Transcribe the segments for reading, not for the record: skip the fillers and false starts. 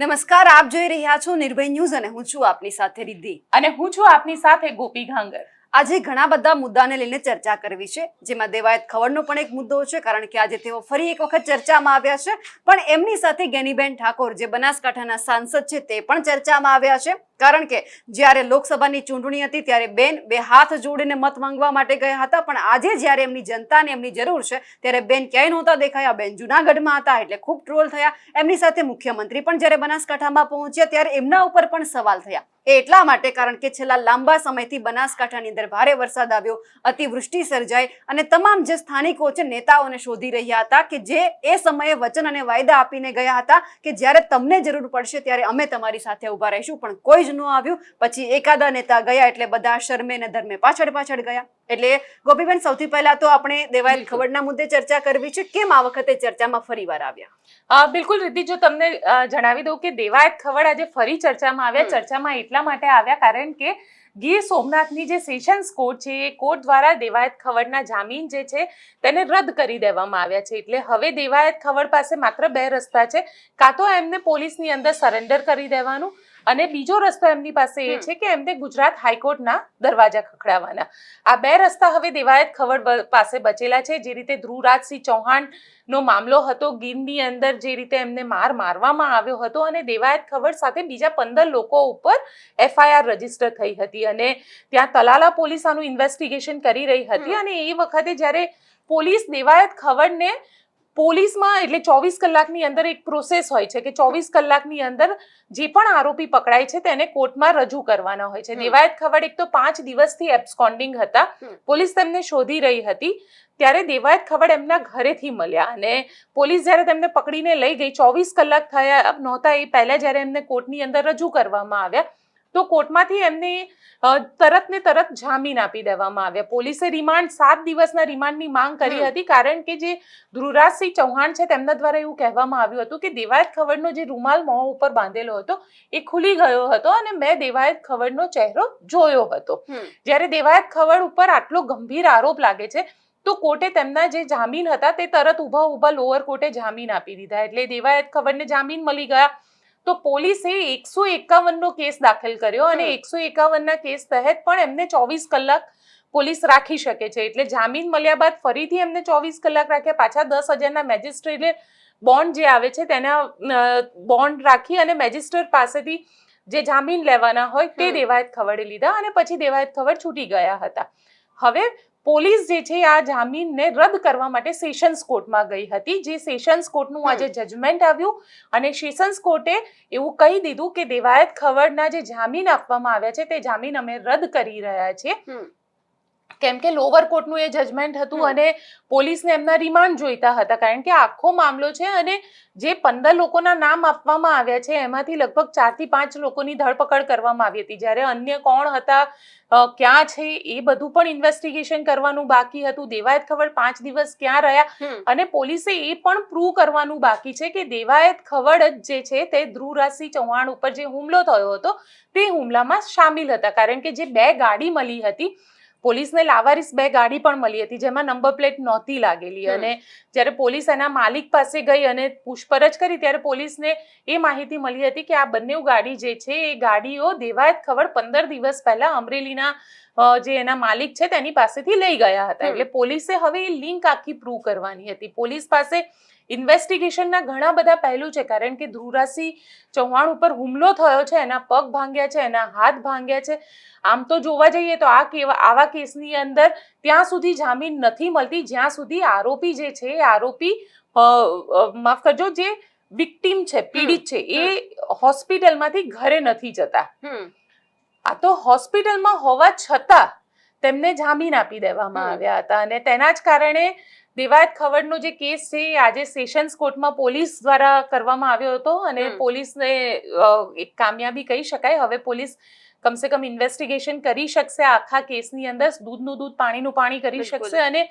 નમસ્કાર, આપ જોઈ રહ્યા છો નિર્ભય ન્યૂઝ અને હું છું આપની સાથે રિદ્ધિ અને હું છું આપની સાથે ગોપી ઘાંગર। આજે ઘણા બધા મુદ્દાને લઈને ચર્ચા કરવી છે, જેમાં દેવાયત ખવડનો પણ એક મુદ્દો છે, કારણ કે આજે તેઓ ફરી એક વખત ચર્ચામાં આવ્યા છે। પણ એમની સાથે જ્ઞાનીબેન ઠાકોર, જે બનાસકાંઠાના સાંસદ છે, તે પણ ચર્ચામાં આવ્યા છે, કારણ કે જ્યારે લોકસભાની ચૂંટણી હતી ત્યારે બેન બે હાથ જોડીને મત માંગવા માટે ગયા હતા, પણ આજે જ્યારે એમની જનતાને એમની જરૂર છે ત્યારે બેન ક્યાંય નહોતા દેખાયા। બેન જૂનાગઢમાં હતા એટલે ખૂબ ટ્રોલ થયા। એમની સાથે મુખ્યમંત્રી પણ જ્યારે બનાસકાંઠામાં પહોંચ્યા ત્યારે એમના ઉપર પણ સવાલ થયા। એ એટલા માટે કારણ કે છેલ્લા લાંબા સમયથી બનાસકાંઠાની અંદર ભારે વરસાદ આવ્યો, અતિવૃષ્ટિ સર્જાઈ અને તમામ જે સ્થાનિકો છે નેતાઓને શોધી રહ્યા હતા કે જે એ સમયે વચન અને વાયદા આપીને ગયા હતા કે જ્યારે તમને જરૂર પડશે ત્યારે અમે તમારી સાથે ઊભા રહીશું, પણ કોઈ જ ન આવ્યું। પછી એકાદા નેતા ગયા એટલે બધા શરમે ને ધર્મે પાછળ ગયા। એટલે ગોપીબેન, સૌથી પહેલા તો આપણે દેવાયત ખવડના મુદ્દે ચર્ચા કરવી છે, કેમ આ વખતે ચર્ચામાં ફરીવાર આવ્યા? બિલકુલ રિદ્ધિ, જો તમને જણાવી દઉં કે દેવાયત ખવડ આજે ફરી ચર્ચામાં આવ્યા। ચર્ચામાં એટલા માટે આવ્યા કારણ કે ગીર સોમનાથની જે સેશન્સ કોર્ટ છે એ કોર્ટ દ્વારા દેવાયત ખવડના જામીન જે છે તેને રદ કરી દેવામાં આવ્યા છે। એટલે હવે દેવાયત ખવડ પાસે માત્ર બે રસ્તા છે, કાં તો એમને પોલીસની અંદર સરેન્ડર કરી દેવાનું અને બીજો રસ્તો એમની પાસે એ છે કે એમને ગુજરાત હાઈકોર્ટના દરવાજા ખખડાવવાના। આ બે રસ્તા હવે દેવાયત ખવડ પાસે બચેલા છે। જે રીતે ધ્રુવરાજસિંહ ચૌહાણનો મામલો હતો ગીરની અંદર, જે રીતે એમને મારવામાં આવ્યો હતો અને દેવાયત ખવડ સાથે બીજા 15 લોકો ઉપર FIR રજીસ્ટર થઈ હતી અને ત્યાં તલાલા પોલીસ આનું ઇન્વેસ્ટિગેશન કરી રહી હતી અને એ વખતે જ્યારે પોલીસ દેવાયત ખવડને પોલીસમાં એટલે 24 કલાકની અંદર એક પ્રોસેસ હોય છે કે 24 કલાકની અંદર જે પણ આરોપી પકડાય છે તેને કોર્ટમાં રજૂ કરવાના હોય છે। દેવાયત ખવડ એક તો 5 દિવસથી એબ્સ્કોન્ડિંગ હતા, પોલીસ તેમને શોધી રહી હતી, ત્યારે દેવાયત ખવડ એમના ઘરેથી મળ્યા અને પોલીસ જ્યારે તેમને પકડીને લઈ ગઈ, 24 કલાક થયા નહોતા એ પહેલા જ્યારે એમને કોર્ટની અંદર રજૂ કરવામાં આવ્યા તો કોર્ટમાંથી એમને તરત ને તરત જામીન આપી દેવામાં આવ્યા। પોલીસે 7 દિવસના રિમાન્ડની માંગ કરી હતી, કારણ કે જે ધ્રુવરાજસિંહ ચૌહાણ છે તેમના દ્વારા એવું કહેવામાં આવ્યું હતું કે દેવાયત ખવડનો જે રૂમાલ મોં ઉપર બાંધેલો હતો એ ખુલી ગયો હતો અને મેં દેવાયત ખવડનો ચહેરો જોયો હતો। જ્યારે દેવાયત ખવડ ઉપર આટલો ગંભીર આરોપ લાગે છે તો કોર્ટે તેમના જે જામીન હતા તે તરત ઊભા લોઅર કોર્ટે જામીન આપી દીધા। એટલે દેવાયત ખવડને જામીન મળી ગયા તો પોલીસે 151નો કેસ દાખલ કર્યો અને 151ના કેસ તહેત પણ એમને 24 કલાક પોલીસ રાખી શકે છે। એટલે જામીન મળ્યા બાદ ફરીથી એમને 24 કલાક રાખ્યા, પાછા 10,000ના મેજિસ્ટ્રેટે બોન્ડ જે આવે છે તેના બોન્ડ રાખી અને મેજિસ્ટ્રેટ પાસેથી જે જામીન લેવાના હોય તે દેવાયત ખવડે લીધા અને પછી દેવાયત ખવડ છૂટી ગયા હતા। હવે પોલીસ જે છે આ જામીનને રદ કરવા માટે સેશન્સ કોર્ટમાં ગઈ હતી, જે સેશન્સ કોર્ટનું આજે જજમેન્ટ આવ્યું અને સેશન્સ કોર્ટે એવું કહી દીધું કે દેવાયત ખવડના જે જામીન આપવામાં આવ્યા છે તે જામીન અમે રદ કરી રહ્યા છીએ, કેમ કે લોઅર કોર્ટનું એ જજમેન્ટ હતું અને પોલીસને એમના રિમાન્ડ જોઈતા હતા, કારણ કે આખો મામલો છે અને જે 15 લોકોના નામ આપવામાં આવ્યા છે એમાંથી લગભગ 4 થી 5 લોકોની ધરપકડ કરવામાં આવી હતી, જ્યારે અન્ય કોણ હતા, ક્યાં છે એ બધું પણ ઇન્વેસ્ટિગેશન કરવાનું બાકી હતું। દેવાયત ખવડ 5 દિવસ ક્યાં રહ્યા અને પોલીસે એ પણ પ્રૂવ કરવાનું બાકી છે કે દેવાયત ખવડ જે છે તે ધ્રુવરાજસિંહ ચૌહાણ ઉપર જે હુમલો થયો હતો તે હુમલામાં સામેલ હતા, કારણ કે જે 2 ગાડી મળી હતી, પોલીસને લાવારીસ 2 ગાડી પણ મળી હતી જેમાં નંબર પ્લેટ નહોતી લાગેલી અને જ્યારે પોલીસ એના માલિક પાસે ગઈ અને પૂછપરછ કરી ત્યારે પોલીસને એ માહિતી મળી હતી કે આ બંને ગાડી જે છે એ ગાડીઓ દેવાયત ખવડ 15 દિવસ પહેલા અમરેલીના જે એના માલિક છે તેની પાસેથી લઈ ગયા હતા। એટલે પોલીસે હવે એ લિંક આખી પ્રૂવ કરવાની હતી। પોલીસ પાસે ઇન્વેસ્ટિગેશનના ઘણા બધા પહેલું છે, કારણ કે ધ્રુવરાજસિંહ ચૌહાણ ઉપર હુમલો થયો છે, એના પગ ભાંગ્યા છે, એના હાથ ભાંગ્યા છે। આમ તો જોવા જઈએ તો આવા કેસની અંદર ત્યાં સુધી જામીન નથી મળતી જ્યાં સુધી આરોપી જે છે એ આરોપી માફ કરજો જે વિક્ટીમ છે, પીડિત છે, એ હોસ્પિટલમાંથી ઘરે નથી જતા। આ તો હોસ્પિટલમાં હોવા છતાં તેમને જામીન આપી દેવામાં આવ્યા હતા અને તેના જ કારણે દેવાયત ખવડનો જે કેસ છે આજે સેશન્સ કોર્ટમાં પોલીસ દ્વારા કરવામાં આવ્યો હતો અને પોલીસને એક કામયાબી કહી શકાય। હવે પોલીસ કમસે કમ ઇન્વેસ્ટિગેશન કરી શકશે આખા કેસની અંદર, દૂધનું દૂધ પાણીનું પાણી કરી શકશે અને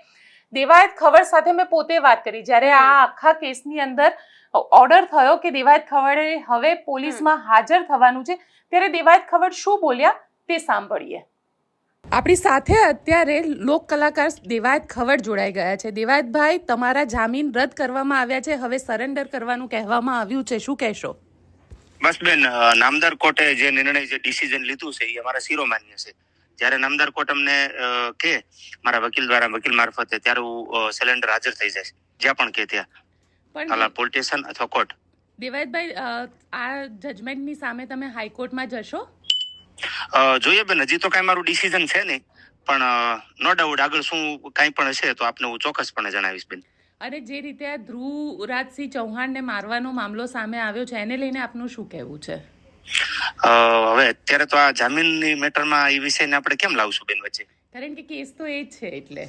દેવાયત ખવડ સાથે મેં પોતે વાત કરી જ્યારે આ આખા કેસની અંદર ઓર્ડર થયો કે દેવાયત ખવડે હવે પોલીસમાં હાજર થવાનું છે, ત્યારે દેવાયત ખવડ શું બોલ્યા તે સાંભળીએ। આપણી સાથે અત્યારે લોક કલાકાર દેવાયત ખવડ જોડાઈ ગયા છે। દેવાયતભાઈ, તમારા જામીન રદ કરવામાં આવ્યા છે, હવે સરેન્ડર કરવાનું કહેવામાં આવ્યું છે, શું કહેશો? બસ બેન, નામદાર કોર્ટે જે નિર્ણય જે ડિસિઝન લીધું છે એ અમારા શિરોમાન્ય છે. જ્યારે નામદાર કોર્ટ અમને કે મારા વકીલ દ્વારા વકીલ મારફતે, ત્યારે હું સિલિન્ડર હાજર થઈ જાય જ્યાં પણ કે ત્યાં, પણ કાલા પોલીસ સ્ટેશન અથવા કોર્ટ. દેવાયતભાઈ, આ જજમેન્ટની સામે તમે હાઈકોર્ટમાં જશો? જોઈએ બેન, હજી તો કાંઈ મારું ડિસિઝન છે નહીં, પણ નો ડાઉટ આગળ શું કાંઈ પણ હશે તો આપને હું ચોક્કસપણે જણાવીશ બેન. અને જે રીતે આ ધ્રુવરાજસિંહ ચૌહાણને મારવાનો મામલો સામે આવ્યો છે, એને લઈને આપનું શું કહેવું છે? હવે અત્યારે તો આ જામીનની મેટરમાં એ વિષયને આપણે કેમ લાવશું બેન વચ્ચે? કારણ કે કેસ તો એ જ છે એટલે.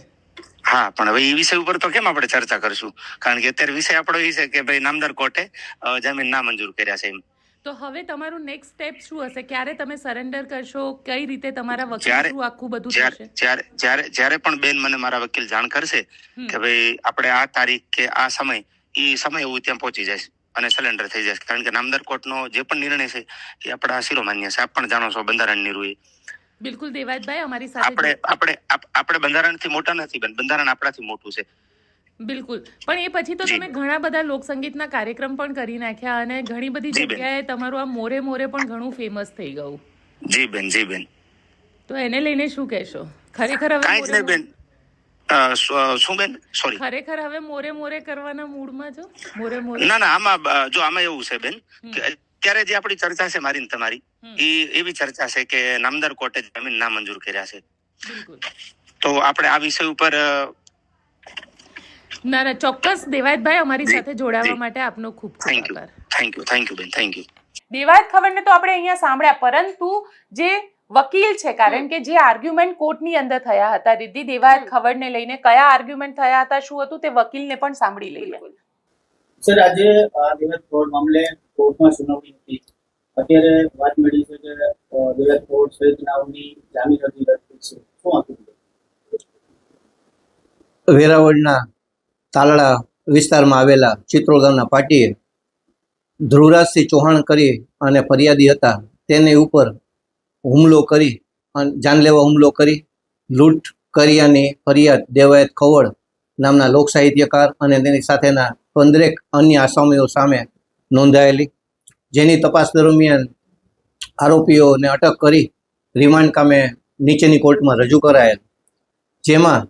હા, પણ હવે એ વિષય ઉપર તો કેમ આપણે ચર્ચા કરશું? કારણ કે અત્યારે વિષય આપણો એ છે કે ભાઈ નામદાર કોર્ટે જામીન ના મંજૂર કર્યા છે એમ. તો હવે તમારું નેક્સ્ટ સ્ટેપ શું હશે? ક્યારે તમે સરેન્ડર કરશો? કઈ રીતે તમારા વકીલ જ્યારે- થ્રુ આખું બધું જ્યારે થશે? જ્યારે જ્યારે જ્યારે પણ બેન મને મારા વકીલ જાણ કરશે કે ભાઈ આપણે આ તારીખ કે આ સમય, એ સમય હું ત્યાં પહોંચી જઈશ અને સરેન્ડર થઈ જઈશ. કારણ કે નામદાર કોર્ટનો જે પણ નિર્ણય છે એ આપણા શિરોમાન્ય છે. આપ પણ જાણો છો બંધારણની રૂએ. બિલકુલ દેવાયતભાઈ, અમારી સાથે આપણે બંધારણથી મોટા નથી બેન, બંધારણ આપણાથી મોટું છે. બિલકુલ. પણ એ પછી તો જી. તમે ઘણા બધા લોકસંગીતના કાર્યક્રમ પણ કરી નાખ્યા અને ઘણી બધી જી બેન. જગ્યાએ તમારું આ મોરે મોરે પણ ઘણું ફેમસ થઈ ગયું. જી બેન, જી બેન. તો એને લઈને શું કહેશો? ખરેખર હવે કાંઈ જ નહીં મોરે બેન. શું બેન? સોરી. ખરેખર હવે મોરે મોરે કરવાના મૂડમાં છો? મોરે મોરે? ના ના, આમાં એવું છે બેન કે અત્યારે જે આપણી ચર્ચા છે મારી ને તમારી, એ એવી ચર્ચા છે કે નામદાર કોર્ટે જમીન ના મંજૂર કર્યા છે. બિલકુલ. તો આપણે આ વિષય ઉપર ના ના, ચોક્કસ દેવાયતભાઈ, અમારી જી, સાથે જોડાવા જી. માટે આપનો ખૂબ ખૂબ થેન્ક યુ, આભાર. થેન્ક યુ બેન, થેન્ક યુ. દેવાયત ખબરને તો આપણે અહીંયા સાંભળ્યા, પરંતુ જે વકીલ છે, કારણ કે જે આર્ગ્યુમેન્ટ કોર્ટની અંદર થયા હતા રિદ્ધિ દેવાયત ખબરને લઈને, કયા આર્ગ્યુમેન્ટ થયા હતા, શું હતું, તે વકીલને પણ સાંભળી લઈએ. સર, આજે દેવાયત ફ્રોડ મામલે કોર્ટમાં સુનાવણી હતી. અત્યારે વાત મળી છે કે દેવાયત ફ્રોડ સહિતનાઓની જામીન અરજી રદ થઈ છે. શું હતું? વેરાવળના તાલાળા વિસ્તારમાં આવેલા ચિત્રોલ ગામના પાટીએ ધ્રુવરાજસિંહ ચૌહાણ કરી અને ફરિયાદી હતા તેની ઉપર હુમલો કરી અને જાનલેવા હુમલો કરી લૂંટ કર્યાની ફરિયાદ દેવાયત ખવડ નામના લોક સાહિત્યકાર અને તેની સાથેના 15 અન્ય આસામીઓ સામે નોંધાયેલી, જેની તપાસ દરમિયાન આરોપીઓને અટક કરી રિમાન્ડ કામે નીચેની કોર્ટમાં રજૂ કરાયેલ, જેમાં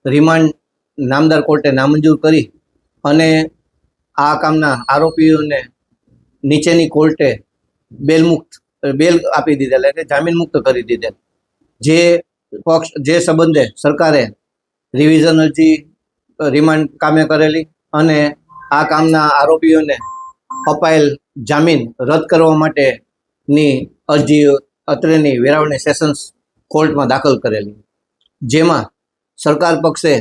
રિમાન્ડ નામદાર કોર્ટે નામંજૂર કરી અને આ કામના આરોપીઓને નીચેની કોર્ટે બેલ આપી દીધેલ, એટલે જામીન મુક્ત કરી દીધેલ. જે સંબંધે સરકારે રિવિઝન અરજી રિમાન્ડ કામે કરેલી અને આ કામના આરોપીઓને અપાયેલ જામીન રદ કરવા માટેની અરજી અત્રેની વેરાવળની સેશન્સ કોર્ટમાં દાખલ કરેલી, જેમાં સરકાર પક્ષે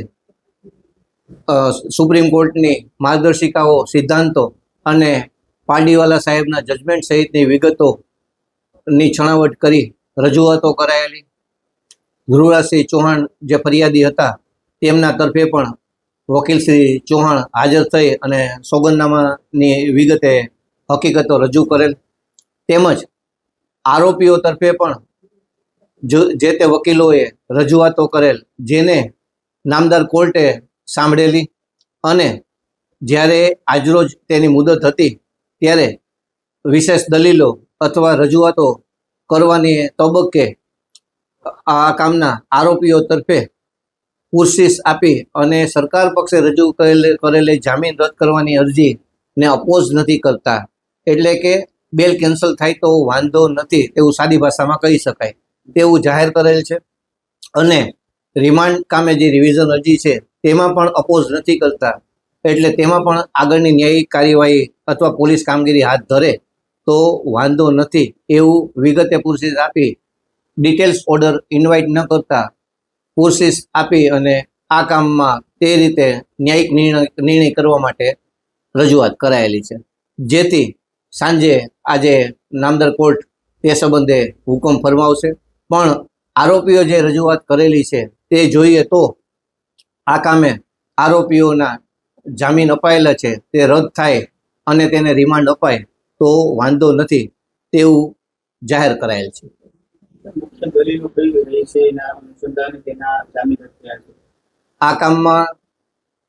સુપ્રીમ કોર્ટની માર્ગદર્શિકાઓ, સિદ્ધાંતો અને પારડીવાલા સાહેબના જજમેન્ટ સહિતની વિગતોની છણાવટ કરી રજૂઆતો કરાયેલી. ધ્રુવરાજસિંહ ચૌહાણ જે ફરિયાદી હતા તેમના તરફે પણ વકીલ શ્રી ચૌહાણ હાજર થઈ અને સોગંદનામાની વિગતે હકીકતો રજૂ કરેલ, તેમજ આરોપીઓ તરફે પણ જે તે વકીલોએ રજૂઆતો કરેલ, જેને નામદાર કોર્ટે સાંભળેલી અને જ્યારે આજરોજ તેની મુદત હતી ત્યારે વિશેષ દલીલો અથવા રજૂઆતો કરવાની તબક્કે આ કામના આરોપીઓ તરફે પુરશીસ આપી અને સરકાર પક્ષે રજૂ કરેલી જામીન રદ કરવાની અરજીને અપોઝ નથી કરતા, એટલે કે બેલ કેન્સલ થાય તો વાંધો નથી તેવું સાદી ભાષામાં કહી શકાય તેવું જાહેર કરેલ છે. અને રિમાન્ડ કામે જે રિવિઝન અરજી છે તેમાં પણ અપોઝ નથી કરતા, એટલે તેમાં પણ આગળની ન્યાયિક કાર્યવાહી અથવા પોલીસ કામગીરી હાથ ધરે તો વાંધો નથી એવું વિગતે પુરશીસ આપી ડિટેલ્સ ઓર્ડર ઇન્વાઇટ ન કરતા પુરશીસ આપી અને આ કામમાં તે રીતે ન્યાયિક નિર્ણય કરવા માટે રજૂઆત કરાયેલી છે, જેથી સાંજે આજે નામદાર કોર્ટ તે સંબંધે હુકમ ફરમાવશે. પણ આરોપીઓ જે રજૂઆત કરેલી છે તે જોઈએ તો આ કામે આરોપીઓના જામીન અપાયેલા છે તે રદ થાય અને તેને રિમાન્ડ અપાય તો વાંધો નથી તેવું જાહેર કરાયેલ છે. મુખ્ય દલીલો કઈ રહી છે એના અનુસંધાને તેના જામીન રદ થયા છે? આ કામમાં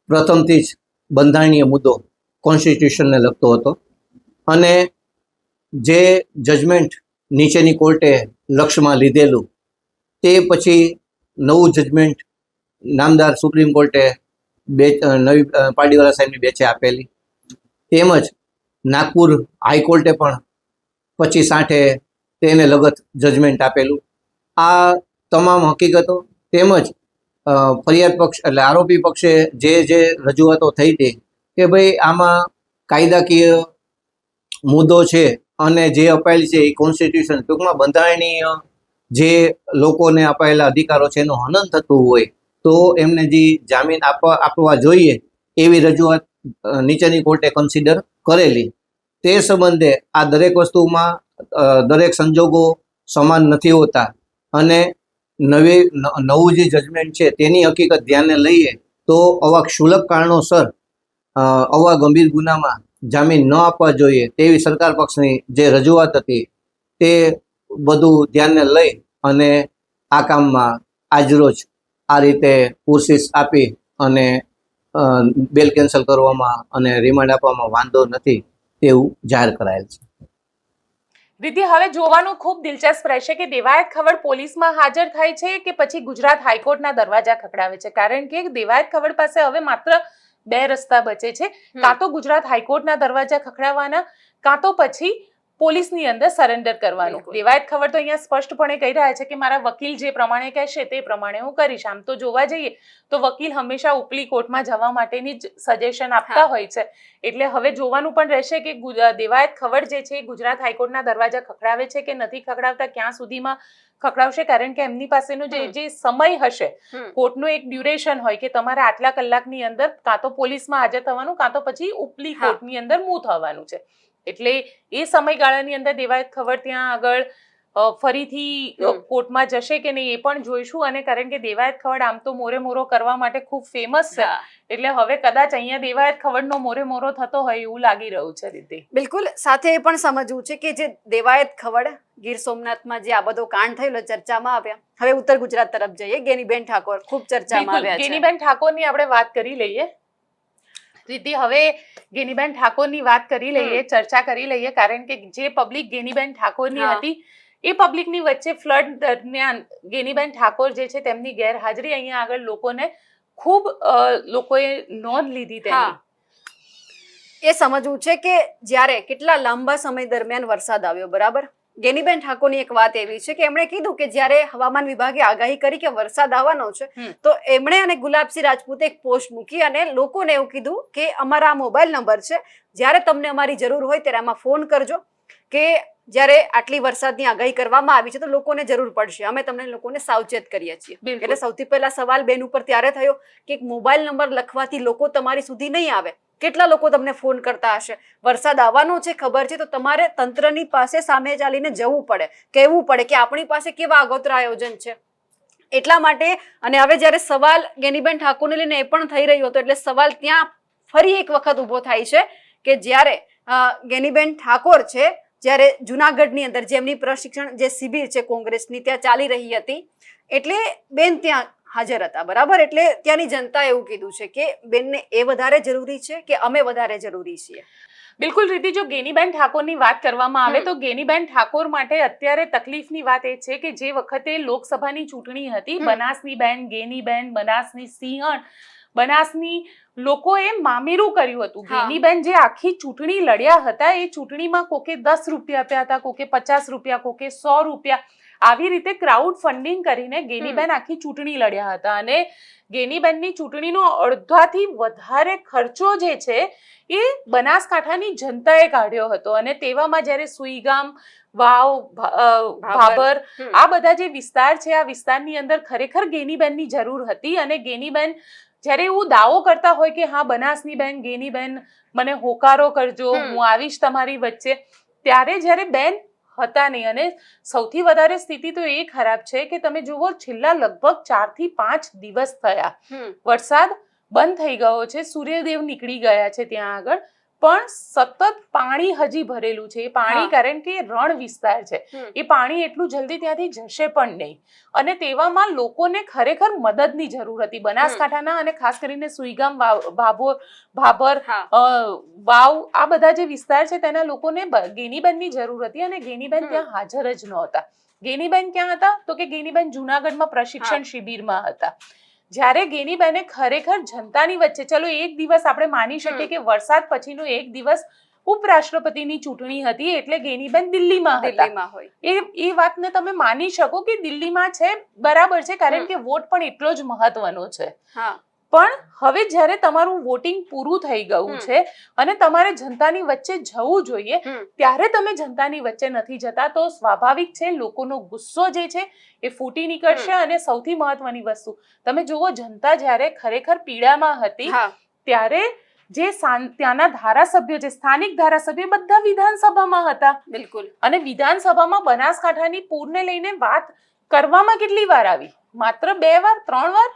પ્રથમથી જ બંધારણીય મુદ્દો કોન્સ્ટિટ્યુશનને લગતો હતો અને જે જજમેન્ટ નીચેની કોર્ટે લક્ષમાં લીધેલું તે પછી નવું જજમેન્ટ નામદાર સુપ્રીમ કોર્ટે નવી પાડીવાલા સાહેબની બેચે આપેલી, તેમજ નાગપુર હાઈકોર્ટે પણ 25/8 તેને લગત જજમેન્ટ આપેલું. આ તમામ હકીકતો તેમજ ફરિયાદ પક્ષ એટલે આરોપી પક્ષે જે રજૂઆતો થઈ હતી કે ભાઈ આમાં કાયદાકીય મુદ્દો છે અને જે અપાયેલ છે એ કોન્સ્ટિટ્યુશન ટૂંકમાં બંધારણીય જે લોકોને અપાયેલા અધિકારો છે એનું હનન થતું હોય તો એમને જે જામીન આપવા જોઈએ એવી રજૂઆત નીચેની કોર્ટે કન્સિડર કરેલી. તે સંબંધે આ દરેક વસ્તુમાં દરેક સંજોગો સમાન નથી હોતા અને નવું જે જજમેન્ટ છે તેની હકીકત ધ્યાને લઈએ તો આવા ક્ષુલ્લક કારણોસર આવા ગંભીર ગુનામાં જામીન ન આપવા જોઈએ તેવી સરકાર પક્ષની જે રજૂઆત હતી તે બધું ધ્યાને લઈ અને આ કામમાં આજરોજ આ રીતે કોશિશ આપી અને બેલ કેન્સલ કરવામાં અને રિમાન્ડ આપવામાં વાંધો નથી તેવું જાહેર કરાયેલ છે. દીદી, હવે જોવાનું ખૂબ દિલચસ્પ રહેશે કે દેવાયત ખવડ પોલીસમાં હાજર થાય છે કે પછી ગુજરાત હાઈકોર્ટના દરવાજા ખખડાવે છે, કારણ કે દેવાયત ખવડ પાસે હવે માત્ર 2 રસ્તા બચે છે. કાં તો ગુજરાત હાઈકોર્ટના દરવાજા ખખડાવવાના, કાં તો પછી પોલીસની અંદર સરેન્ડર કરવાનું. દેવાયત ખવડ તો અહીંયા સ્પષ્ટપણે કહી રહ્યા છે કે મારા વકીલ જે પ્રમાણે કહેશે તે પ્રમાણે હું કરીશ. આમ તો જોવા જઈએ તો વકીલ હંમેશા ઉપલી કોર્ટમાં જવા માટેની જ સજેશન આપતા હોય છે. એટલે હવે જોવાનું પણ રહેશે કે દેવાયત ખવડ જે છે ગુજરાત હાઈકોર્ટના દરવાજા ખખડાવે છે કે નથી ખખડાવતા, ક્યાં સુધીમાં ખખડાવશે, કારણ કે એમની પાસેનો જે સમય હશે, કોર્ટનું એક ડ્યુરેશન હોય કે તમારે આટલા કલાકની અંદર કાં તો પોલીસમાં હાજર થવાનું કાં તો પછી ઉપલી કોર્ટની અંદર મૂવ થવાનું છે. એટલે એ સમયગાળાની અંદર દેવાયત ખવડ ત્યાં આગળ ફરીથી કોર્ટમાં જશે કે નહીં એ પણ જોઈશું. અને કારણ કે દેવાયત ખવડ આમ તો મોરે મોરો કરવા માટે ખૂબ ફેમસ છે, એટલે હવે કદાચ અહીંયા દેવાયત ખવડનો મોરે મોરો થતો હોય એવું લાગી રહ્યું છે. દીદી, બિલકુલ, સાથે એ પણ સમજવું છે કે જે દેવાયત ખવડ ગીર સોમનાથમાં જે આ બધો કાંડ થયેલો ચર્ચામાં આવ્યા, હવે ઉત્તર ગુજરાત તરફ જઈએ. ગેનીબેન ઠાકોર ખૂબ ચર્ચામાં આવ્યા છે. ગેનીબેન ઠાકોરની આપણે વાત કરી લઈએ. દીદી, હવે ગેનીબેન ઠાકોરની વાત કરી લઈએ, ચર્ચા કરી લઈએ, કારણ કે જે પબ્લિક ગેનીબેન ઠાકોરની હતી એ પબ્લિકની વચ્ચે ફ્લડ દરમિયાન ગેનીબેન ઠાકોર જે છે તેમની ગેરહાજરી અહીંયા આગળ ખૂબ લોકોએ નોંધ લીધી તેની. એ સમજવું છે કે જ્યારે કેટલા લાંબા સમય દરમિયાન વરસાદ આવ્યો, બરાબર. ગેનીબેન ઠાકોરની એક વાત એવી છે કે એમણે કીધું કે જ્યારે હવામાન વિભાગે આગાહી કરી કે વરસાદ આવવાનો છે તો એમણે અને ગુલાબસિંહ રાજપૂતે એક પોસ્ટ મૂકી અને લોકોને એવું કીધું કે અમારા મોબાઈલ નંબર છે, જ્યારે તમને અમારી જરૂર હોય ત્યારે આમાં ફોન કરજો કે જ્યારે આટલી વરસાદની આગાહી કરવામાં આવી છે તો લોકોને જરૂર પડશે, અમે તમને લોકોને સાવચેત કરીએ છીએ. એટલે સૌથી પહેલા સવાલ બેન ઉપર ત્યારે થયો કે મોબાઈલ નંબર લખવાથી લોકો તમારી સુધી નહીં આવે. કેટલા લોકો તમને ફોન કરતા હશે, વરસાદ આવવાનો છે ખબર છે તો તમારે તંત્રની પાસે સામે ચાલીને જવું પડે, કહેવું પડે કે આપણી પાસે કેવા આગોતરા આયોજન છે. એટલા માટે અને હવે જ્યારે સવાલ ગેનીબેન ઠાકોરને લઈને એ પણ થઈ રહ્યો હતો એટલે સવાલ ત્યાં ફરી એક વખત ઊભો થાય છે કે જ્યારે ગેનીબેન ઠાકોર છે જ્યારે જુનાગઢની અંદર જેમની પ્રશિક્ષણ જે શિબિર છે કોંગ્રેસની ત્યાં ચાલી રહી હતી એટલે બેન ત્યાં હાજર હતા, બરાબર. એટલે ત્યાંની જનતા એવું કીધું છે કે બેનને એ વધારે જરૂરી છે કે અમે વધારે જરૂરી છીએ. બિલકુલ રીતિ, જો ગેનીબેન ઠાકોરની વાત કરવામાં આવે તો ગેનીબેન ઠાકોર માટે અત્યારે તકલીફની વાત એ છે કે જે વખતે લોકસભાની ચૂંટણી હતી, બનાસની બેન ગેનીબેન, બનાસની સિંહણ, બનાસની લોકોએ મામેરું કર્યું હતું. ગેનીબેન જે આખી ચૂંટણી લડ્યા હતા એ ચૂંટણીમાં કોકે 10 રૂપિયા આપ્યા હતા, કોકે 50 રૂપિયા, કોકે 100 રૂપિયા, આવી રીતે ક્રાઉડ ફંડિંગ કરીને ગેનીબેન આખી ચૂંટણી લડ્યા હતા. અને ગેનીબેનની ચૂંટણીનો અડધાથી વધારે ખર્ચો જે છે એ બનાસકાંઠાની જનતાએ કાઢ્યો હતો. અને તેવામાં જ્યારે સુઈગામ, વાવ, ભાબર આ બધા જે વિસ્તાર છે આ વિસ્તારની અંદર ખરેખર ગેનીબેનની જરૂર હતી. અને ગેનીબેન જ્યારે એવું દાવો કરતા હોય કે હા બનાસની બેન ગેનીબેન મને હોકારો કરજો, હું આવીશ તમારી વચ્ચે, ત્યારે જ્યારે બેન હતા નહીં. અને સૌથી વધારે સ્થિતિ તો એ ખરાબ છે કે તમે જુઓ છેલ્લા લગભગ 4 થી 5 દિવસ થયા, વરસાદ બંધ થઈ ગયો છે, સૂર્યદેવ નીકળી ગયા છે ત્યાં આગળ, પણ સતત પાણી હજી ભરેલું છે. એ પાણી હા. કારણ કે રણ વિસ્તાર છે, હમ. એ પાણી એટલું જલ્દી ત્યાંથી જશે પણ નહીં. અને તેવામાં લોકોને ખરેખર મદદની જરૂર હતી. બનાસકાંઠાના અને ખાસ કરીને સુઈગામ, ભાભર, હા. વાવ, આ બધા જે વિસ્તાર છે તેના લોકોને ગેનીબેનની જરૂર હતી અને ગેનીબેન ત્યાં હાજર જ નહોતા. ગેનીબેન ક્યાં હતા? તો કે ગેનીબેન જુનાગઢમાં પ્રશિક્ષણ શિબિરમાં હતા. જ્યારે ગેનીબેને ખરેખર જનતાની વચ્ચે, ચલો એક દિવસ આપણે માની શકીએ કે વરસાદ પછીનો એક દિવસ ઉપરાષ્ટ્રપતિની ચૂંટણી હતી એટલે ગેનીબેન દિલ્હીમાં હતા. દિલ્હીમાં હોય એ વાતને તમે માની શકો કે દિલ્હીમાં છે, બરાબર છે, કારણ કે વોટ પણ એટલો જ મહત્વનો છે. હા. પણ હવે જ્યારે તમારું વોટિંગ પૂરું થઈ ગયું છે અને તમારે જનતાની વચ્ચે જવું જોઈએ, ત્યારે તમે જનતાની વચ્ચે નથી જતા, તો સ્વાભાવિક છે લોકોનો ગુસ્સો જે છે એ ફૂટી નીકળશે. અને સૌથી મહત્વની વસ્તુ તમે જુઓ, જનતા જ્યારે ખરેખર પીડામાં હતી હા. ત્યારે જે ત્યાંના ધારાસભ્યો, જે સ્થાનિક ધારાસભ્યો, બધા વિધાનસભામાં હતા. બિલકુલ. અને વિધાનસભામાં બનાસકાંઠાની પૂરને લઈને વાત કરવામાં કેટલી વાર આવી? માત્ર 2 વાર, 3 વાર.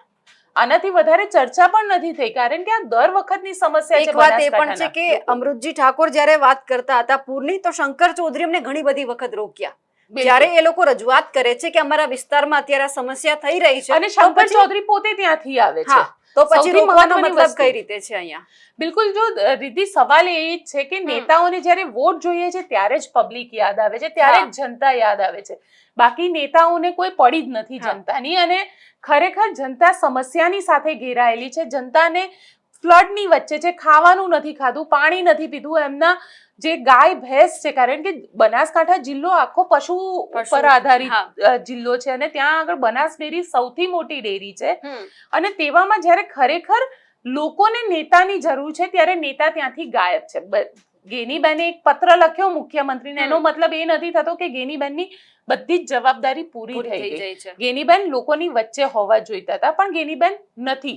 આનાથી વધારે ચર્ચા પણ નથી થઈ, કારણ કે આ દર વખતની સમસ્યા છે. એક વાત એ પણ છે કે અમૃતજી ઠાકોર જ્યારે વાત કરતા હતા પૂરની, તો શંકર ચૌધરી અમને ઘણી બધી વખત રોક્યા. જ્યારે એ લોકો રજૂઆત કરે છે કે અમારા વિસ્તારમાં અત્યારે સમસ્યા થઈ રહી છે, અને શંકર ચૌધરી પોતે ત્યાંથી આવે છે, તો પછી સૌથી રોકવાનો મહત્વની મતલબ વસ્તુ. કઈ રીતે છે અહીંયા? બિલકુલ. જો રીતિ, સવાલ એ જ છે કે નેતાઓને જ્યારે વોટ જોઈએ છે ત્યારે જ પબ્લિક યાદ આવે છે, ત્યારે જ જનતા યાદ આવે છે. બાકી નેતાઓને કોઈ પડી જ નથી જનતાની. અને ખરેખર જનતા સમસ્યાની સાથે ઘેરાયેલી છે. જનતાને ફ્લડની વચ્ચે છે, ખાવાનું નથી ખાધું, પાણી નથી પીધું. એમના જે ગાય ભેંસ છે, કારણ કે બનાસકાંઠા જિલ્લો આખો પશુ પર આધારિત જિલ્લો છે અને ત્યાં આગળ બનાસ ડેરી સૌથી મોટી ડેરી છે. અને તેવામાં જ્યારે ખરેખર લોકોને નેતાની જરૂર છે ત્યારે નેતા ત્યાંથી ગાયબ છે. ગેનીબેને એક પત્ર લખ્યો મુખ્યમંત્રીને, એનો મતલબ એ નથી થતો કે ગેનીબેનની બધી જ જવાબદારી પૂરી થઈ ગઈ. ગેનીબેન લોકોની વચ્ચે હોવા જોઈતા હતા, પણ ગેનીબેન નથી.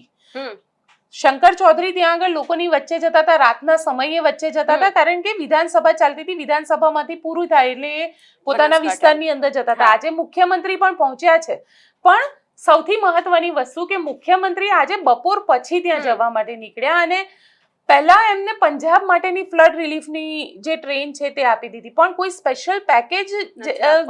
શંકર ચૌધરી ત્યાં આગળ લોકોની વચ્ચે જતા હતા, રાતના સમયે વચ્ચે જતા હતા, કારણ કે વિધાનસભા ચાલતી હતી, વિધાનસભામાંથી પૂરું થાય એટલે એ પોતાના વિસ્તારની અંદર જતા હતા. આજે મુખ્યમંત્રી પણ પહોંચ્યા છે, પણ સૌથી મહત્વની વસ્તુ કે મુખ્યમંત્રી આજે બપોર પછી ત્યાં જવા માટે નીકળ્યા અને પહેલા એમને પંજાબ માટેની ફ્લડ રિલીફની જે ટ્રેન છે તે આપી દીધી, પણ કોઈ સ્પેશિયલ પેકેજ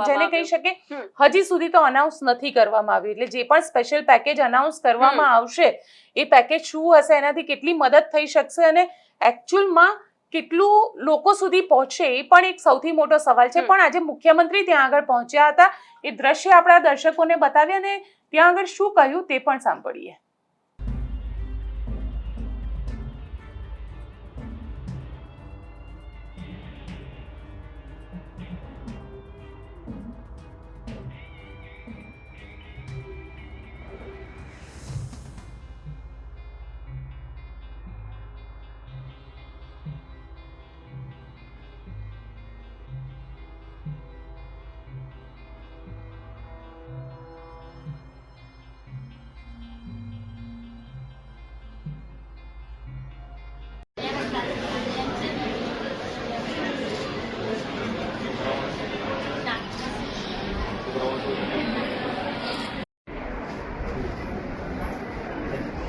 જેને કહી શકે હજી સુધી તો અનાઉન્સ નથી કરવામાં આવ્યું. એટલે જે પણ સ્પેશિયલ પેકેજ અનાઉન્સ કરવામાં આવશે એ પેકેજ શું હશે, એનાથી કેટલી મદદ થઈ શકશે અને એકચ્યુઅલમાં કેટલું લોકો સુધી પહોંચશે એ પણ એક સૌથી મોટો સવાલ છે. પણ આજે મુખ્યમંત્રી ત્યાં આગળ પહોંચ્યા હતા, એ દ્રશ્ય આપણા દર્શકોને બતાવ્યા અને ત્યાં આગળ શું કહ્યું તે પણ સાંભળીએ.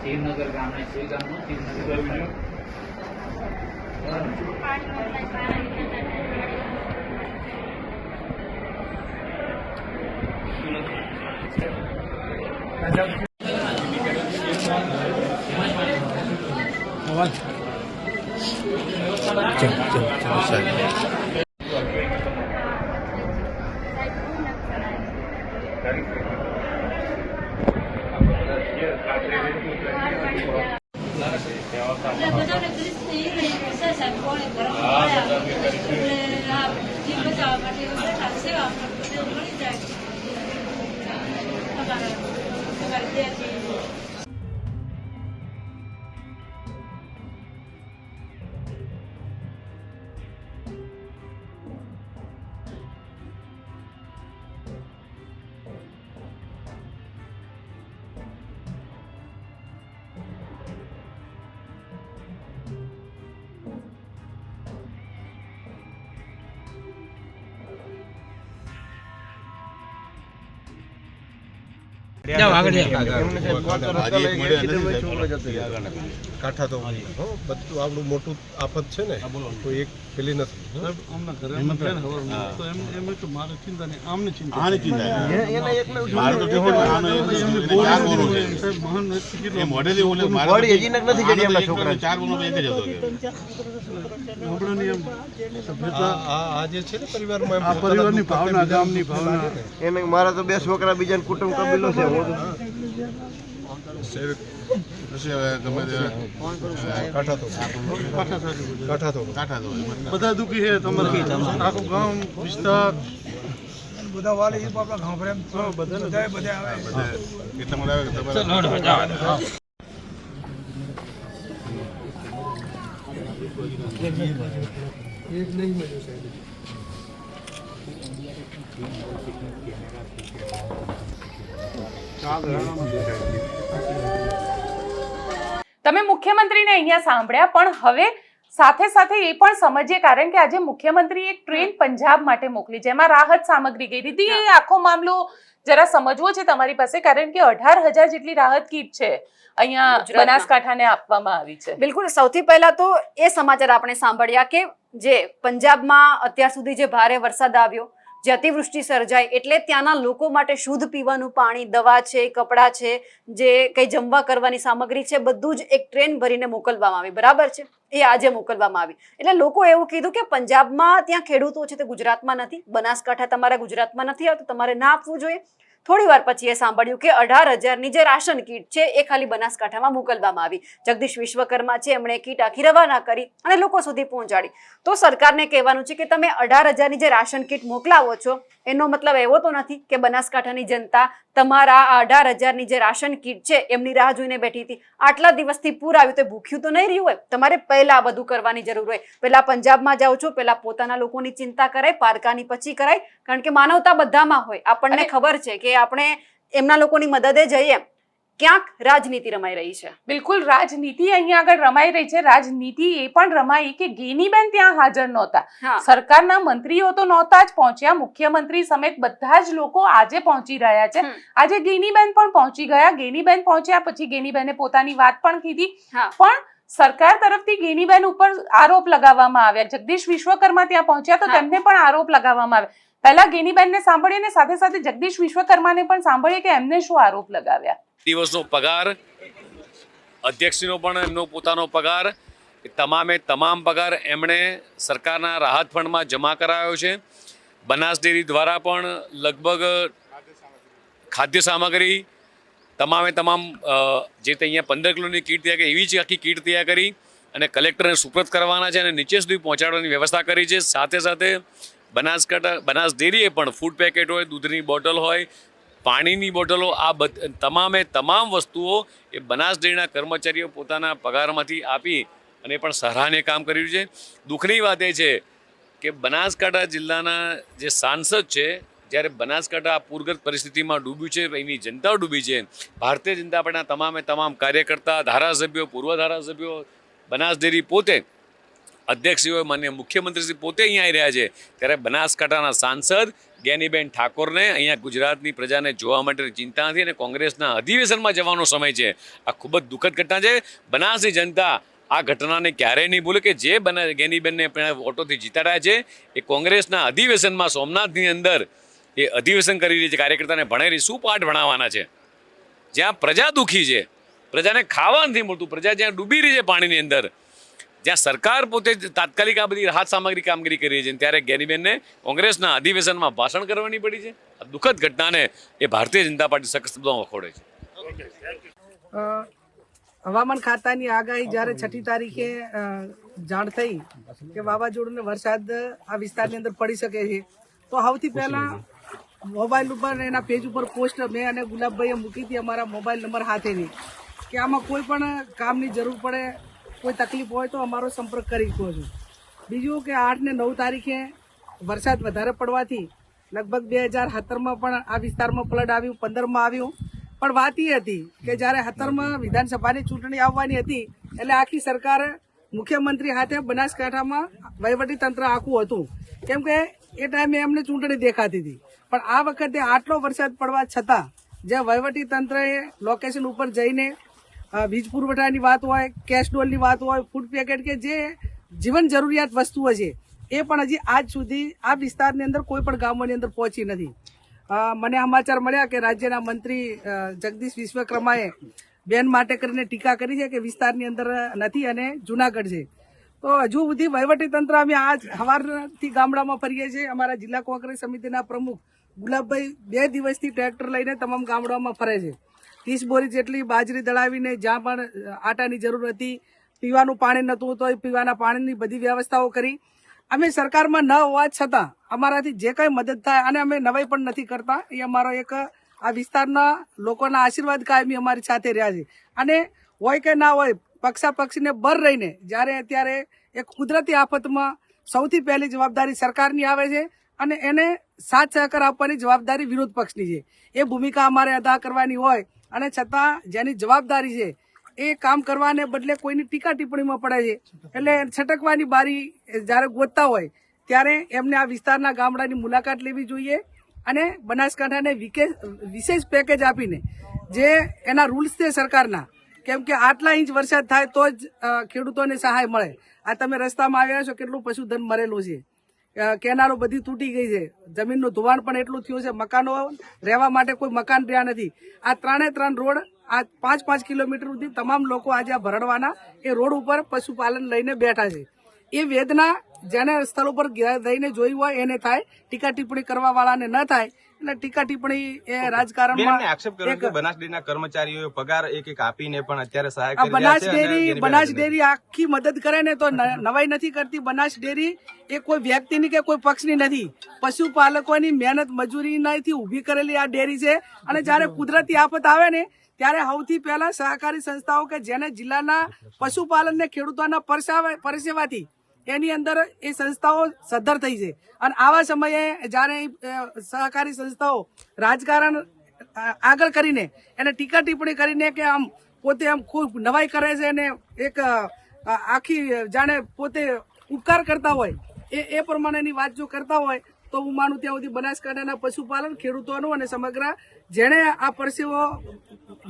શિવનગર ગામના શિવગામનું શિવનગર કાંઠા તો બધું આપણું મોટું આફત છે ને તો એક પેલી નથી આ જે છે ને પરિવારની ભાવના ગામની ભાવના એને મારા તો 2 છોકરા બીજા કુટુંબ કબીલો છે બધા દુઃખી છે તમારે આખું ગામ વિસ્તાર બધા વાલી આપણા ગામ પ્રેમ બધા આવે એક નહીં મળ્યું સાહેબ તમે મુખ્યમંત્રીને અહીંયા સાંભળ્યા, પણ હવે સાથે સાથે એ પણ સમજીએ, કારણ કે આજે મુખ્યમંત્રીએ એક ટ્રેન પંજાબ માટે મોકલી, જેમાં રાહત સામગ્રી ગઈ હતી. એ આખો મામલો જરા સમજવો છે તમારી પાસે, કારણ કે 18,000 જેટલી રાહત કીટ છે અહીંયા બનાસકાંઠાને આપવામાં આવી છે. બિલકુલ. સૌથી પહેલા તો એ સમાચાર આપણે સાંભળ્યા કે જે પંજાબમાં અત્યાર સુધી જે ભારે વરસાદ આવ્યો, જે અતિવૃષ્ટિ સર્જાય, એટલે ત્યાંના લોકો માટે શુદ્ધ પીવાનું પાણી, દવા છે, કપડાં છે, જે કંઈ જમવા કરવાની સામગ્રી છે, બધું જ એક ટ્રેન ભરીને મોકલવામાં આવી. બરાબર છે, એ આજે મોકલવામાં આવી. એટલે લોકો એવું કીધું કે પંજાબમાં ત્યાં ખેડૂતો છે તે ગુજરાતમાં નથી, બનાસકાંઠા તમારા ગુજરાતમાં નથી આવતું, તમારે ના આપવું જોઈએ. થોડી વાર પછી એ સાંભળ્યું કે 18,000ની જે રાશન કીટ છે એ ખાલી બનાસકાંઠામાં મોકલવામાં આવી. જગદીશ વિશ્વકર્મા છે, એમણે કીટ આખી રવાના કરી અને લોકો સુધી પહોંચાડી. તો સરકારને કહેવાનું છે કે તમે 18,000ની જે રાશન કીટ મોકલાવો છો એનો મતલબ એવો તો નથી કે બનાસકાંઠાની જનતા તમારા આ 18,000ની જે રાશન કીટ છે એમની રાહ જોઈને બેઠી હતી. આટલા દિવસથી પૂર આવ્યું તો ભૂખ્યું તો નહીં રહ્યું હોય. તમારે પહેલા બધું કરવાની જરૂર હોય. પહેલા પંજાબમાં જાઓ છો, પહેલા પોતાના લોકોની ચિંતા કરાય, પારકાની પછી કરાય, કારણ કે માનવતા બધામાં હોય. આપણને ખબર છે કે આપણે એમના લોકોની મદદે જઈએ, ક્યાંક રાજનીતિ રમાઈ રહી છે. બિલકુલ, રાજનીતિ અહીંયા આગળ રમાઈ રહી છે. રાજનીતિ એ પણ રમાઈ કે ગેનીબેન ત્યાં હાજર નહોતા, સરકારના મંત્રીઓ તો નહોતા જ પહોંચ્યા, મુખ્યમંત્રી સમેત બધા જ લોકો આજે પહોંચી રહ્યા છે. આજે ગેનીબેન પણ પહોંચી ગયા. ગેનીબેન પહોંચ્યા પછી ગેનીબેને પોતાની વાત પણ કીધી, પણ સરકાર તરફથી ગેનીબેન ઉપર આરોપ લગાવવામાં આવ્યા. જગદીશ વિશ્વકર્મા ત્યાં પહોંચ્યા તો તેમને પણ આરોપ લગાવવામાં આવ્યા. પહેલા ગેનીબેનને સાંભળીએ ને સાથે સાથે જગદીશ વિશ્વકર્માને પણ સાંભળીએ કે એમને શું આરોપ લગાવ્યા. દિવસનો પગાર, અધ્યક્ષનો પણ એમનો પોતાનો પગાર, તમામે તમામ પગાર એમણે સરકારના રાહત ફંડમાં જમા કરાવ્યો છે. બનાસ ડેરી દ્વારા પણ લગભગ ખાદ્ય સામગ્રી તમામે તમામ જે તે અહીંયા 15 કિલોની કીટ તૈયાર કરી, એવી જ આખી કીટ તૈયાર કરી અને કલેક્ટરને સુપ્રત કરવાના છે અને નીચે સુધી પહોંચાડવાની વ્યવસ્થા કરી છે. સાથે સાથે બનાસ ડેરીએ પણ ફૂડ પેકેટ હોય, દૂધની બોટલ હોય, પાણીની બોટલો, આ તમામે તમામ વસ્તુઓ એ બનાસ ડેરીના કર્મચારીઓ પોતાના પગારમાંથી આપી અને પણ સરાહનીય કામ કર્યું છે. દુઃખની વાત એ છે કે બનાસકાંઠા જિલ્લાના જે સાંસદ છે, જ્યારે બનાસકાંઠા પૂરગ્રસ્ત પરિસ્થિતિમાં ડૂબ્યું છે, એની જનતા ડૂબી છે, ભારતીય જનતા પાર્ટીના તમામે તમામ કાર્યકર્તા, ધારાસભ્યો, પૂર્વ ધારાસભ્યો, બનાસ ડેરી પોતે, અધ્યક્ષશ્રીઓ, માન્ય મુખ્યમંત્રીશ્રી પોતે અહીંયા આવી રહ્યા છે, ત્યારે બનાસકાંઠાના સાંસદ જ્ઞાનીબેન ઠાકોરને અહીંયા ગુજરાતની પ્રજાને જોવા માટેની ચિંતા નથી અને કોંગ્રેસના અધિવેશનમાં જવાનો સમય છે. આ ખૂબ જ દુઃખદ ઘટના છે. બનાસની જનતા આ ઘટનાને ક્યારેય નહીં ભૂલે કે જે જ્ઞાનીબેનને વોટોથી જીતાડ્યા છે એ કોંગ્રેસના અધિવેશનમાં સોમનાથની અંદર એ અધિવેશન કરી રહી છે. કાર્યકર્તાને ભણાવી શું પાઠ ભણાવવાના છે? જ્યાં પ્રજા દુઃખી છે, પ્રજાને ખાવા નથી મળતું, પ્રજા જ્યાં ડૂબી રહી છે પાણીની અંદર, જ્યાં સરકાર પોતે તાત્કાલિક આ બધી રાહત સામગ્રી કામગીરી કરી રહી છે, ત્યારે જ્ઞાનીબેનને કોંગ્રેસના અધિવેશનમાં ભાષણ કરવાની પડી છે. આ દુઃખદ ઘટનાને એ ભારતીય જનતા પાર્ટી સખત શબ્દોમાં વખોડે છે. હવામાન ખાતાની આગાહી જ્યારે 6મી તારીખે જાણ થઈ કે વાવાઝોડું વરસાદ આ વિસ્તારની અંદર પડી શકે છે, તો સૌથી પહેલા મોબાઈલ ઉપર એના પેજ ઉપર પોસ્ટ મેં અને ગુલાબભાઈએ મૂકી હતી, અમારા મોબાઈલ નંબર હાથેની, કે આમાં કોઈ પણ કામની જરૂર પડે, કોઈ તકલીફ હોય તો અમારો સંપર્ક કરી શકો છો. બીજું કે 8 ને 9 તારીખે વરસાદ વધારે પડવાથી લગભગ 2017માં પણ આ વિસ્તારમાં ફ્લડ આવ્યું, 15માં આવ્યું. પણ વાત એ હતી કે જ્યારે 17માં વિધાનસભાની ચૂંટણી આવવાની હતી એટલે આખી સરકાર મુખ્યમંત્રી હાથે બનાસકાંઠામાં વહીવટીતંત્ર આખું હતું, કેમ કે એ ટાઈમે એમને ચૂંટણી દેખાતી હતી. પણ આ વખતે આટલો વરસાદ પડવા છતાં જે વહીવટી તંત્રએ લોકેશન ઉપર જઈને વીજ પુરવઠાની વાત હોય, કેશ ડોલની વાત હોય, ફૂડ પેકેટ કે જે જીવન જરૂરિયાત વસ્તુઓ છે એ પણ હજી આજ સુધી આ વિસ્તારની અંદર કોઈ પણ ગામોની અંદર પહોંચી નથી. મને સમાચાર મળ્યા કે રાજ્યના મંત્રી જગદીશ વિશ્વકર્માએ બેન માટે કરીને ટીકા કરી છે કે વિસ્તારની અંદર નથી અને જુનાગઢ છે. તો હજુ સુધી વહીવટી તંત્ર અમે આજ સવારથી ગામડામાં ફરીએ છીએ. અમારા જિલ્લા કોંગ્રેસ સમિતિના પ્રમુખ ગુલાબભાઈ 2 દિવસથી ટ્રેક્ટર લઈને તમામ ગામડામાં ફરે છે. 30 બોરી જેટલી બાજરી દળાવીને જ્યાં પણ આટાની જરૂર હતી, પીવાનું પાણી નહોતું તો પીવાના પાણીની બધી વ્યવસ્થાઓ કરી. અમે સરકારમાં ન હોવા છતાં અમારાથી જે કંઈ મદદ થાય અને અમે નવાઈ પણ નથી કરતા. એ અમારો એક આ વિસ્તારના લોકોના આશીર્વાદ કાયમી અમારી સાથે રહ્યા છે. અને હોય કે ના હોય, પક્ષાપક્ષીને બર રહીને જ્યારે અત્યારે એક કુદરતી આફતમાં સૌથી પહેલી જવાબદારી સરકારની આવે છે અને એને સાથ સહકાર આપવાની જવાબદારી વિરોધ પક્ષની છે. એ ભૂમિકા અમારે અદા કરવાની હોય અને છતાં જેની જવાબદારી છે એ કામ કરવાને બદલે કોઈની ટીકા ટિપ્પણીમાં પડે છે. એટલે છટકવાની બારી જ્યારે ગોતતા હોય ત્યારે એમને આ વિસ્તારના ગામડાની મુલાકાત લેવી જોઈએ અને બનાસકાંઠાને વિશેષ પેકેજ આપીને જે એના રૂલ્સ છે સરકારના, કેમ કે આટલા ઇંચ વરસાદ થાય તો જ ખેડૂતોને સહાય મળે. આ તમે રસ્તામાં આવ્યા છો, કેટલું પશુધન મરેલું છે, કેનાલો બધી તૂટી ગઈ છે, જમીનનું ધોવાણ પણ એટલું થયું છે, મકાનો રહેવા માટે કોઈ મકાન રહ્યા નથી. આ 3 રોડ આ 5 કિલોમીટર સુધી તમામ લોકો આજે આ ભરડવાના એ રોડ ઉપર પશુપાલન લઈને બેઠા છે. એ વેદના જેને સ્થળ ઉપર રહીને જોઈ હોય એને થાય, ટીકા ટિપ્પણી કરવા વાળાને ન થાય. એટલે ટીકા ટિપ્પણી એ રાજકારણમાં આક્ષેપ કર્યો કે બનાસ ડેરીના કર્મચારીઓએ પગાર એક આપીને પણ અત્યારે સહાય કરી બનાસ રહ્યા છે. બનાસ ડેરી આખી મદદ કરે ને તો નવાઈ નથી કરતી. બનાસ ડેરી એ કોઈ વ્યક્તિની કે કોઈ પક્ષની નથી, પશુપાલકોની મહેનત મજૂરીથી ઊભી કરેલી આ ડેરી છે. અને જ્યારે કુદરતી આફત આવે ને ત્યારે સૌથી પહેલા સહકારી સંસ્થાઓ કે જેને જિલ્લાના પશુપાલનને ખેડૂતોના પરસેવાથી એની અંદર એ સંસ્થાઓ સદ્ધર થઈ છે. અને આવા સમયે જ્યારે સહકારી સંસ્થાઓ રાજકારણ આગળ કરીને એને ટીકા ટિપ્પણી કરીને કે આમ પોતે આમ ખૂબ નવાઈ કરે છે અને એક આખી જાણે પોતે ઉપકાર કરતા હોય એ પ્રમાણેની વાત જો કરતા હોય તો હું માનું ત્યાં સુધી બનાસકાંઠાના પશુપાલન ખેડૂતોનું અને સમગ્ર જેણે આ પરસેવો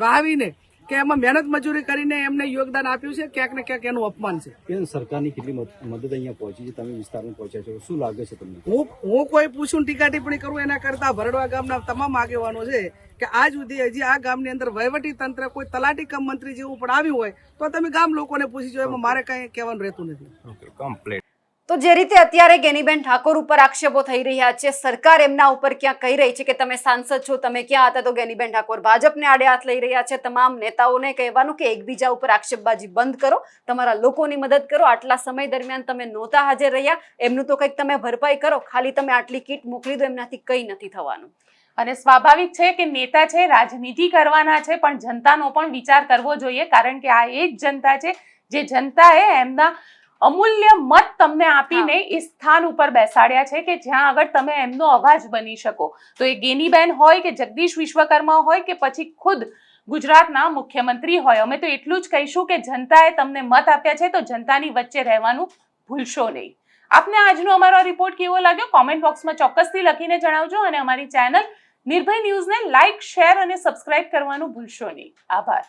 વાવીને કે એમાં મહેનત મજૂરી કરીને એમને યોગદાન આપ્યું છે, ક્યાંક ને ક્યાંક એનું અપમાન છે. સરકારની કેટલી મદદ અહીંયા પહોંચી છે, તમે વિસ્તારમાં પહોંચ્યા છો, શું લાગે છે તમને? હું કોઈ પૂછું ટીકા ટિપ્પણી કરું એના કરતા ભરડવા ગામના તમામ આગેવાનો છે કે આજ સુધી હજી આ ગામની અંદર વહીવટી તંત્ર કોઈ તલાટી કમ મંત્રી જેવું પણ આવ્યું હોય તો તમે ગામ લોકોને પૂછી જો, એમાં મારે કઈ કહેવાનું રહેતું નથી. કમ્પ્લીટ. તો જે રીતે અત્યારે ગેનીબેન ઠાકોર ઉપર આક્ષેપો થઈ રહ્યા છે, સરકાર એમના ઉપર ક્યાં કહી રહી છે કે તમે સાંસદ છો, તમે ક્યાં હતા, તો ગેનીબેન ઠાકોર ભાજપને આડે હાથ લઈ રહ્યા છે. તમામ નેતાઓને કહેવાનું કે એકબીજા ઉપર આક્ષેપબાજી બંધ કરો, તમારા લોકોની મદદ કરો. આટલા સમય દરમિયાન તમે નહોતા હાજર રહ્યા, એમનું તો કંઈક તમે ભરપાઈ કરો. ખાલી તમે આટલી કીટ મોકલી દો, એમનાથી કંઈ નથી થવાનું. અને સ્વાભાવિક છે કે નેતા છે, રાજનીતિ કરવાના છે, પણ જનતાનો પણ વિચાર કરવો જોઈએ. કારણ કે આ એ જ જનતા છે જે જનતાએ એમના અમૂલ્ય મત તમને આપીને એ સ્થાન ઉપર બેસાડ્યા છે કે જ્યાં આગળ તમે એમનો અવાજ બની શકો. તો એ ગેનીબેન હોય કે જગદીશ વિશ્વકર્મા હોય કે પછી ખુદ ગુજરાતના મુખ્યમંત્રી હોય, અમે તો એટલું જ કહીશું કે જનતાએ તમને મત આપ્યા છે તો જનતાની વચ્ચે રહેવાનું ભૂલશો નહીં. આપને આજનો અમારો રિપોર્ટ કેવો લાગ્યો કોમેન્ટ બોક્સમાં ચોક્કસથી લખીને જણાવજો અને અમારી ચેનલ નિર્ભય ન્યૂઝને લાઇક, શેર અને સબસ્ક્રાઇબ કરવાનું ભૂલશો નહીં. આભાર.